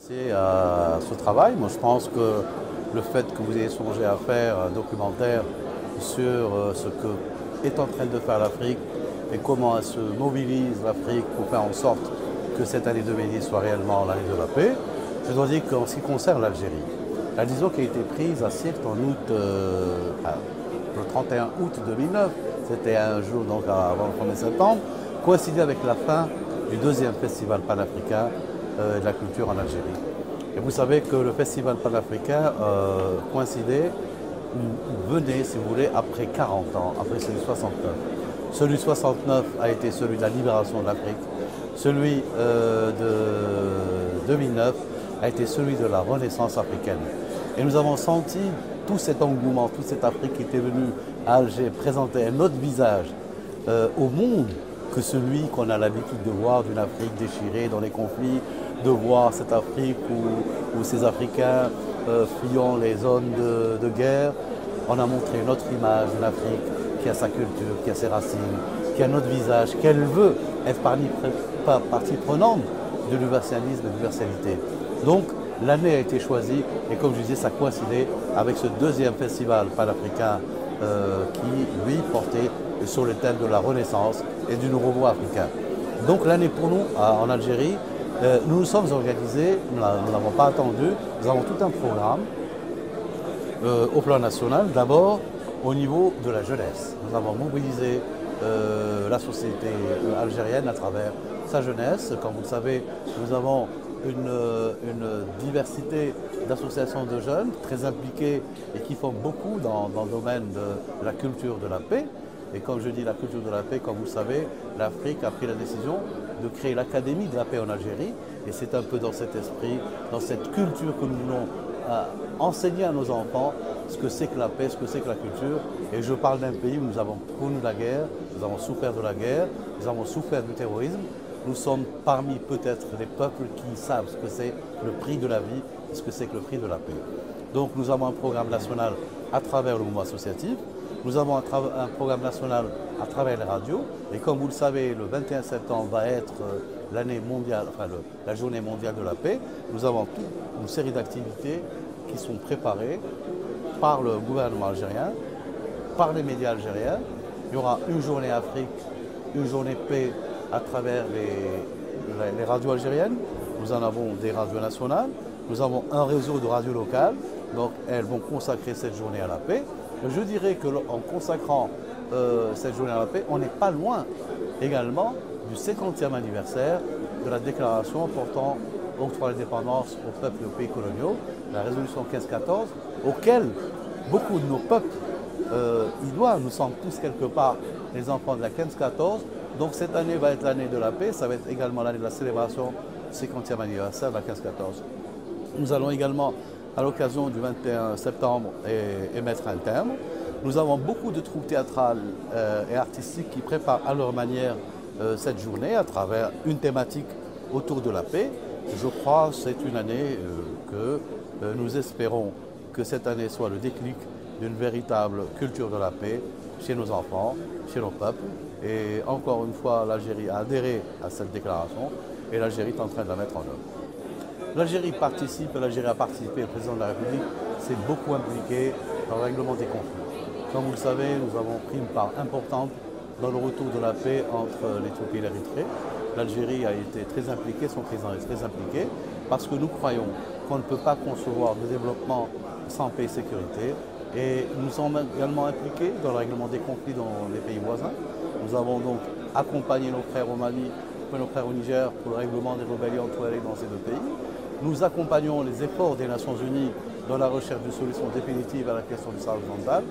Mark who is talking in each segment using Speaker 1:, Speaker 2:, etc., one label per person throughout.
Speaker 1: C'est à ce travail. Moi, je pense que le fait que vous ayez songé à faire un documentaire sur ce que est en train de faire l'Afrique et comment elle se mobilise l'Afrique pour faire en sorte que cette année 2010 soit réellement l'année de la paix, je dois dire qu'en ce qui concerne l'Algérie, la décision qui a été prise à Sirte en août, le 31 août 2009, c'était un jour donc avant le 1er septembre, coïncidait avec la fin du deuxième festival panafricain de la culture en Algérie. Et vous savez que le festival panafricain venait, si vous voulez, après 40 ans, après celui de 69. Celui de 69 a été celui de la libération de l'Afrique. Celui de 2009 a été celui de la Renaissance africaine. Et nous avons senti tout cet engouement, toute cette Afrique qui était venue à Alger présenter un autre visage au monde que celui qu'on a l'habitude de voir d'une Afrique déchirée dans les conflits, de voir cette Afrique où ces Africains fuyant les zones de guerre. On a montré une autre image d'une Afrique qui a sa culture, qui a ses racines, qui a notre visage, qu'elle veut être partie prenante de l'universalisme et de l'universalité. Donc l'année a été choisie et comme je disais, ça coïncidait avec ce deuxième festival panafricain qui, lui, portait sur le thème de la Renaissance et du renouveau africain. Donc l'année pour nous, en Algérie, nous nous sommes organisés, nous n'avons pas attendu, nous avons tout un programme au plan national, d'abord au niveau de la jeunesse. Nous avons mobilisé la société algérienne à travers sa jeunesse. Comme vous le savez, nous avons une diversité d'associations de jeunes très impliquées et qui font beaucoup dans le domaine de la culture de la paix. Et comme je dis la culture de la paix, comme vous le savez, l'Afrique a pris la décision de créer l'Académie de la paix en Algérie. Et c'est un peu dans cet esprit, dans cette culture que nous voulons enseigner à nos enfants ce que c'est que la paix, ce que c'est que la culture. Et je parle d'un pays où nous avons connu la guerre, nous avons souffert de la guerre, nous avons souffert du terrorisme. Nous sommes parmi peut-être les peuples qui savent ce que c'est le prix de la vie et ce que c'est que le prix de la paix. Donc nous avons un programme national à travers le mouvement associatif. Nous avons un programme national à travers les radios. Et comme vous le savez, le 21 septembre va être l'année mondiale, enfin la journée mondiale de la paix. Nous avons toute une série d'activités qui sont préparées par le gouvernement algérien, par les médias algériens. Il y aura une journée Afrique, une journée paix à travers les radios algériennes. Nous en avons des radios nationales. Nous avons un réseau de radios locales. Donc elles vont consacrer cette journée à la paix. Je dirais qu'en consacrant cette journée à la paix, on n'est pas loin également du 50e anniversaire de la déclaration portant octroi d'indépendance aux peuples et aux pays coloniaux, la résolution 1514, auquel beaucoup de nos peuples y doivent. Nous sommes tous quelque part les enfants de la 1514. Donc cette année va être l'année de la paix, ça va être également l'année de la célébration du 50e anniversaire de la 1514. Nous allons également, à l'occasion du 21 septembre, et mettre un terme. Nous avons beaucoup de troupes théâtrales et artistiques qui préparent à leur manière cette journée à travers une thématique autour de la paix. Je crois que c'est une année que nous espérons que cette année soit le déclic d'une véritable culture de la paix chez nos enfants, chez nos peuples. Et encore une fois, l'Algérie a adhéré à cette déclaration et l'Algérie est en train de la mettre en œuvre. L'Algérie participe, l'Algérie a participé, le président de la République s'est beaucoup impliqué dans le règlement des conflits. Comme vous le savez, nous avons pris une part importante dans le retour de la paix entre l'Éthiopie et l'Érythrée. L'Algérie a été très impliquée, son président est très impliqué, parce que nous croyons qu'on ne peut pas concevoir de développement sans paix et sécurité. Et nous sommes également impliqués dans le règlement des conflits dans les pays voisins. Nous avons donc accompagné nos frères au Mali, nos frères au Niger pour le règlement des rébellions entre dans ces deux pays. Nous accompagnons les efforts des Nations Unies dans la recherche d'une solution définitive à la question du Sahel occidental.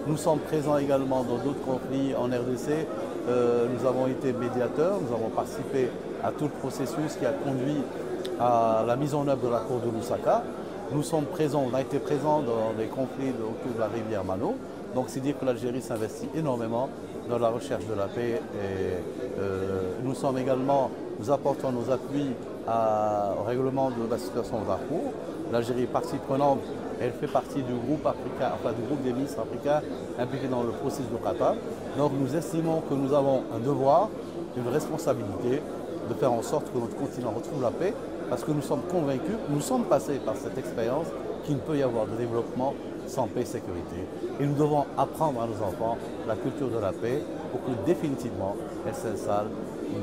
Speaker 1: Nous sommes présents également dans d'autres conflits en RDC. Nous avons été médiateurs, nous avons participé à tout le processus qui a conduit à la mise en œuvre de l'accord de Lusaka. Nous sommes présents, on a été présents dans les conflits autour de la rivière Mano. Donc c'est dire que l'Algérie s'investit énormément dans la recherche de la paix. Et, nous apportons nos appuis au règlement de la situation au Darfour. L'Algérie est partie prenante, elle fait partie du groupe africain, enfin du groupe des ministres africains impliqués dans le processus de Qatar. Donc nous estimons que nous avons un devoir, une responsabilité de faire en sorte que notre continent retrouve la paix. parce que nous sommes convaincus, nous sommes passés par cette expérience qu'il ne peut y avoir de développement sans paix et sécurité. Et nous devons apprendre à nos enfants la culture de la paix pour que définitivement elle s'installe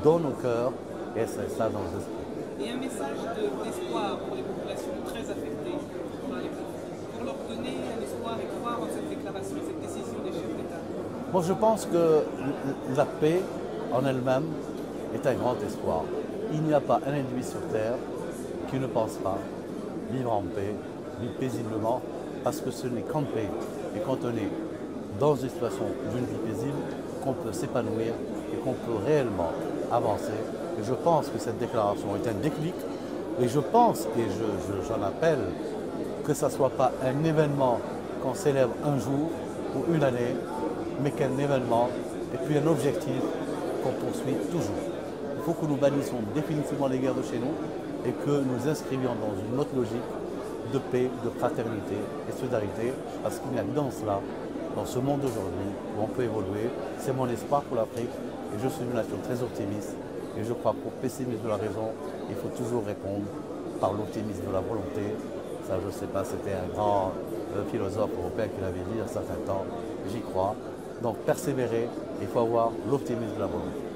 Speaker 1: dans nos cœurs et elle s'installe dans nos esprits.
Speaker 2: Et un message d'espoir pour les populations très affectées par les conflits, pour leur donner un espoir et croire en cette déclaration, cette décision des chefs d'État.
Speaker 1: Moi je pense que la paix en elle-même est un grand espoir. Il n'y a pas un individu sur Terre qui ne pense pas vivre en paix, vivre paisiblement, parce que ce n'est qu'en paix et quand on est dans une situation d'une vie paisible qu'on peut s'épanouir et qu'on peut réellement avancer. Et je pense que cette déclaration est un déclic et je pense, et j'en appelle, que ça ne soit pas un événement qu'on célèbre un jour ou une année, mais qu'un événement et puis un objectif qu'on poursuit toujours. Il faut que nous bannissions définitivement les guerres de chez nous et que nous inscrivions dans une autre logique de paix, de fraternité et de solidarité, parce qu'il y a dans cela, dans ce monde d'aujourd'hui, où on peut évoluer. C'est mon espoir pour l'Afrique et je suis une nation très optimiste et je crois qu'au pessimisme de la raison, il faut toujours répondre par l'optimisme de la volonté. Ça, je ne sais pas, c'était un grand philosophe européen qui l'avait dit il y a un certain temps, j'y crois. Donc persévérer, il faut avoir l'optimisme de la volonté.